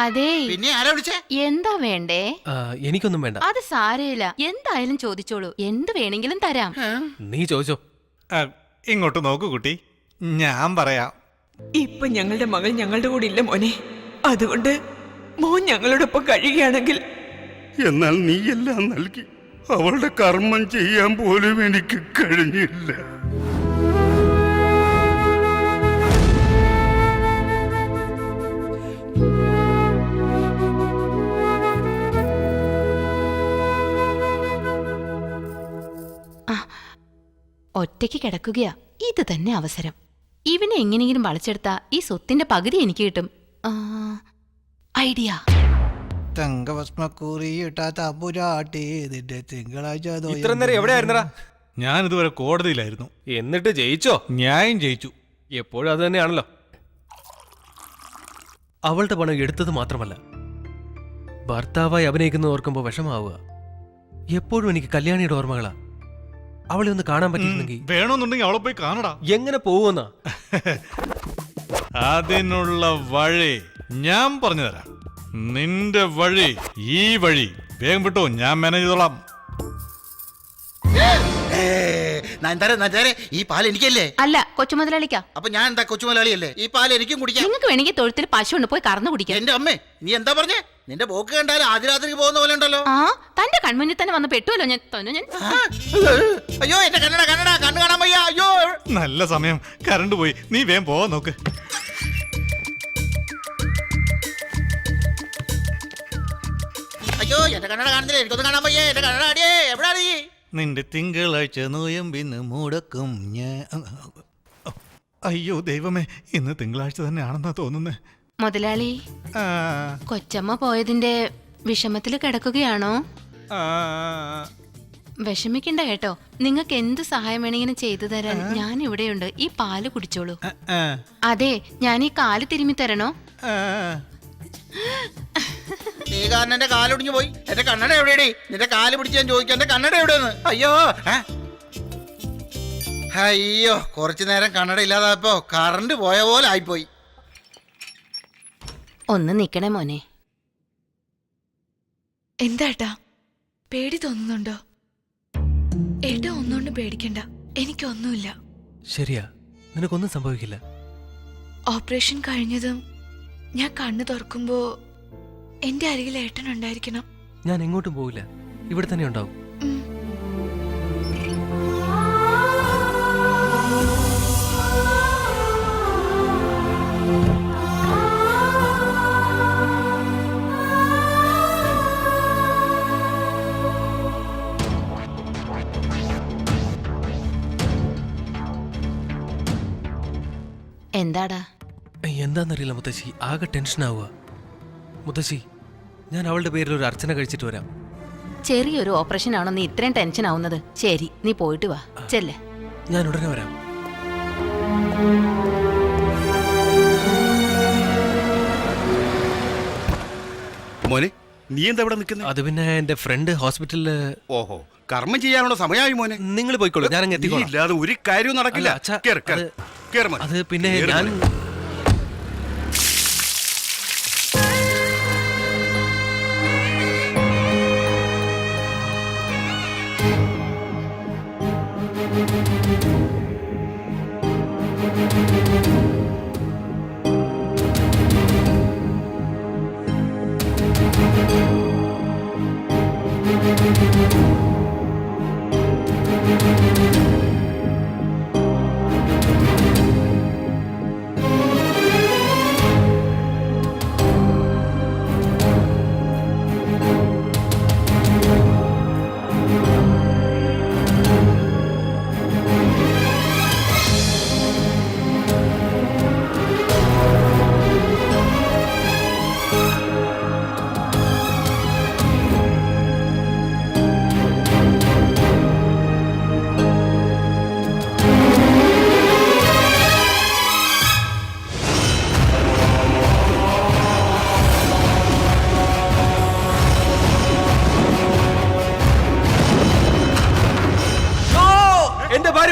അതെ. പിന്നെ ആരാ വിളിച്ചേ? എന്താ വേണ്ടേ? എനിക്കൊന്നും വേണ്ട. അത് സാരമില്ല, എന്തായാലും ചോദിച്ചോളൂ, എന്ത് വേണമെങ്കിലും തരാം. നീ ചോദിച്ചോ. ഇങ്ങോട്ട് നോക്കൂ കുട്ടി, ഞാൻ പറയാം. ഇപ്പൊ ഞങ്ങളുടെ മകൾ ഞങ്ങളുടെ കൂടെ ഇല്ല മോനെ. അതുകൊണ്ട് മോൻ ഞങ്ങളോടൊപ്പം കഴിയുകയാണെങ്കിൽ. എന്നാൽ നീ എല്ലാം നൽകി, അവളുടെ കർമ്മം ചെയ്യാൻ പോലും എനിക്ക് കഴിഞ്ഞില്ല. ഒറ്റയ്ക്ക് കിടക്കുകയാ, ഇത് തന്നെ അവസരം. ഇവനെ എങ്ങനെയെങ്കിലും വളച്ചെടുത്താ ഈ സ്വത്തിന്റെ പകുതി എനിക്ക് കിട്ടും. ഐഡിയ. ഇത്ര നേരം എവിടെയായിരുന്നടാ? ഞാൻ ഇതുവരെ കോടതിയിലായിരുന്നു. എന്നിട്ട് ജയിച്ചോ? ന്യായം ജയിച്ചു. എപ്പോഴും അത് തന്നെയാണല്ലോ. അവളുടെ പണം എടുത്തത് മാത്രമല്ല, ഭർത്താവായി അഭിനയിക്കുന്നത് ഓർക്കുമ്പോൾ വിഷമാവുക. എപ്പോഴും എനിക്ക് കല്യാണിയുടെ ഓർമ്മകളാ. അവളെ ഒന്ന് കാണാൻ പറ്റിയിരുന്നെങ്കിൽ. വേണമെന്നുണ്ടെങ്കിൽ അവളെ പോയി കാണടാ. എങ്ങനെ പോവുമെന്നാ? അതിനുള്ള വഴി ഞാൻ പറഞ്ഞു തരാം. നിന്റെ വഴി ഈ വഴി. വേഗം വിട്ടോ, ഞാൻ മാനേജ് ചെയ്തോളാം. ഈ പാൽ എനിക്കല്ലേ? അല്ല, കൊച്ചുമുതലാളിക്കാ. അപ്പൊ ഞാൻ എന്താ കൊച്ചുമലയാളിയല്ലേ? ഈ പാൽ എനിക്കും കുടിക്കാം. നിങ്ങൾക്ക് വേണമെങ്കിൽ തൊഴുത്തിൽ പശു ഉണ്ട്, പോയി കറന്നു കുടിക്കാം. എന്റെ അമ്മേ, നീ എന്താ പറഞ്ഞേ? നിന്റെ പോക്ക് കണ്ടാലും ആദ്യ രാത്രിക്ക് പോകുന്ന പോലെ ഉണ്ടല്ലോ. തന്റെ കൺമുന്നിൽ തന്നെ വന്ന് പെട്ടുവല്ലോ ഞാൻ. അയ്യോ, എന്റെ കണ്ണട കണ്ണു കാണാൻ വയ്യ. അയ്യോ, നല്ല സമയം, കറണ്ട് പോയി. നീ വേഗം പോവാൻ നോക്ക്. അയ്യോ, എന്റെ കണ്ണട കാണുന്നില്ല, എനിക്കൊന്നും കാണാൻ വയ്യ. എന്റെ കണ്ണട അടിയേ, എവിടാണ് നീ? നിന്റെ തിങ്കളാഴ്ച നോയമ്പിന്ന് മുടക്കും ഞാൻ. അയ്യോ ദൈവമേ, ഇന്ന് തിങ്കളാഴ്ച തന്നെ ആണെന്നാ തോന്നുന്നേ. മുതലാളി, കൊച്ചമ്മ പോയതിന്റെ വിഷമത്തില് കിടക്കുകയാണോ? വിഷമിക്കണ്ട കേട്ടോ, നിങ്ങൾക്ക് എന്ത് സഹായം വേണമെങ്കിലും ചെയ്തു തരാൻ ഞാൻ ഇവിടെയുണ്ട്. ഈ പാല് കുടിച്ചോളൂ. അതെ, ഞാൻ ഈ കാല് തിരുമ്മി തരണോ? നീ കാരണം എന്റെ കാലൊടിഞ്ഞു പോയി. എന്റെ കണ്ണട എവിടെയാടി? നിന്റെ കാല് പിടിച്ച് ഞാൻ ചോദിക്കാം, എന്റെ കണ്ണട എവിടെയെന്ന്. അയ്യോ അയ്യോ, കുറച്ചു നേരം കണ്ണട ഇല്ലാതായപ്പോ കറണ്ട് പോയ പോലെ ആയിപ്പോയി. ഒന്ന് നിക്കണേ മോനെ. എന്താട്ടാ, പേടി തോന്നുന്നുണ്ടോ? ഏട്ടാ ഒന്നുകൊണ്ടും പേടിക്കണ്ട, എനിക്കൊന്നുമില്ല. ശരിയാ, നിനക്കൊന്നും സംഭവിക്കില്ല. ഓപ്പറേഷൻ കഴിഞ്ഞതും ഞാൻ കണ്ണു തുറക്കുമ്പോ എന്റെ അരികിൽ ഏട്ടൻ ഉണ്ടായിരിക്കണം. ഞാൻ എങ്ങോട്ടും പോവില്ല, ഇവിടെ തന്നെ ഉണ്ടാവും. എന്താടാ? എന്താന്നറിയില്ല മുത്തശ്ശി, ആകെ ടെൻഷനാവുക. മുത്തശ്ശി, ഞാൻ അവളുടെ പേരിൽ ഒരു അർച്ചന കഴിച്ചിട്ട് വരാം. ചെറിയൊരു ഓപ്പറേഷൻ ആണോ നീ ഇത്രയും ടെൻഷൻ ആവുന്നത്? ശരി, നീ പോയിട്ട് വാ, ചെല്ലേ. ഞാൻ ഉടനെ വരാം. മോനെ, നീ എന്താ ഇവിടെ നിൽക്കുന്നത്? അത് പിന്നെ എന്റെ ഫ്രണ്ട് ഹോസ്പിറ്റലില്. ഓഹോ, കർമ്മം ചെയ്യാനുള്ള സമയമായി മോനെ. നിങ്ങൾ പോയിക്കോളൂ, ഞാൻ അങ്ങ് എത്തിക്കോളാം. ഇല്ലാതെ ഒരു കാര്യവും നടക്കില്ല. അത് പിന്നെ ഞാൻ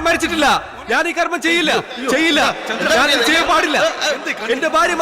മരിച്ചിട്ടില്ല. ഞാൻ ഈ കർമ്മം ചെയ്യില്ല. ഞാൻ ചെയ്യാൻ പാടില്ല. എന്റെ ഭാര്യ